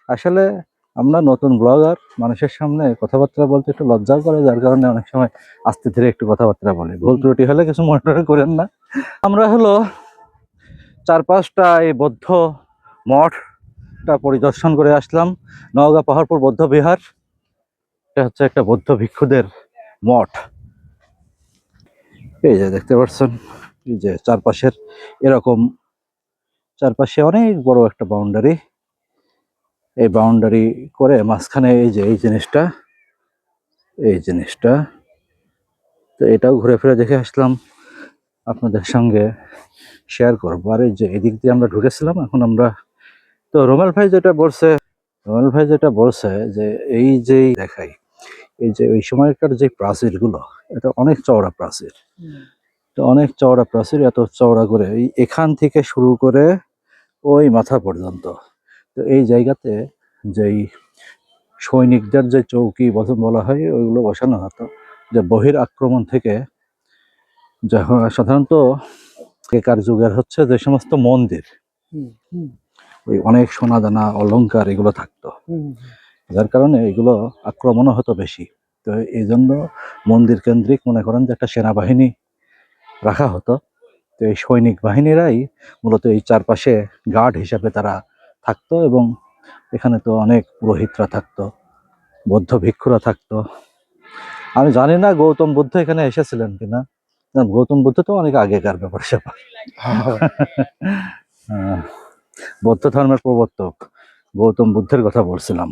আসলে আমরা নতুন ব্লগার, মানুষের সামনে কথাবার্তা বলতে একটু লজ্জাও করে, যার কারণে অনেক সময় আস্তে ধীরে একটু কথাবার্তা বলি। ভুল ত্রুটি হলে কিছু মনে করেন না। আমরা হলো 4-5টা এই বৌদ্ধ মঠটা পরিদর্শন করে আসলাম। নওগাঁ পাহাড়পুর বৌদ্ধ বিহার, এটা হচ্ছে একটা বৌদ্ধ ভিক্ষুদের মঠ। এই যে দেখতে পাচ্ছেন, এই যে চারপাশের এরকম, চারপাশে অনেক বড় একটা বাউন্ডারি। এই বাউন্ডারি করে মাঝখানে এই যে এই জিনিসটা, তো এটাও ঘুরে ফিরে দেখে আসলাম, আপনাদের সঙ্গে শেয়ার করবো। আর এই যে এদিক দিয়ে আমরা ঢুকেছিলাম, এখন আমরা তো রোমেল ভাই যেটা বলছে যে এই যে দেখাই, এই যে ওই সময়কার যে প্রাচীরগুলো, এটা অনেক চওড়া প্রাচীর। তো অনেক চওড়া প্রাচীর, এত চওড়া করে এখান থেকে শুরু করে ওই মাথা পর্যন্ত। তো এই জায়গাতে যেই সৈনিকদের যে চৌকি বলা হয়, ওইগুলো বসানো হতো, যে বহির আক্রমণ থেকে। যখন সাধারণত আগেকার যুগের হচ্ছে যে সমস্ত মন্দির, ওই অনেক সোনা দানা অলংকার এগুলো থাকতো, যার কারণে এগুলো আক্রমণও হতো বেশি। তো এই জন্য মন্দির কেন্দ্রিক মনে করেন যে একটা সেনাবাহিনী রাখা হতো। তো এই সৈনিক বাহিনীরাই মূলত এই চারপাশে গার্ড হিসাবে তারা থাকতো, এবং এখানে তো অনেক পুরোহিতরা থাকতো, বৌদ্ধ ভিক্ষুরা থাকতো। আমি জানি না গৌতম বুদ্ধ এখানে এসেছিলেন কিনা, গৌতম বুদ্ধ তো অনেক আগেকার ব্যাপার স্যাপার। বৌদ্ধ ধর্মের প্রবর্তক গৌতম বুদ্ধের কথা বলছিলাম।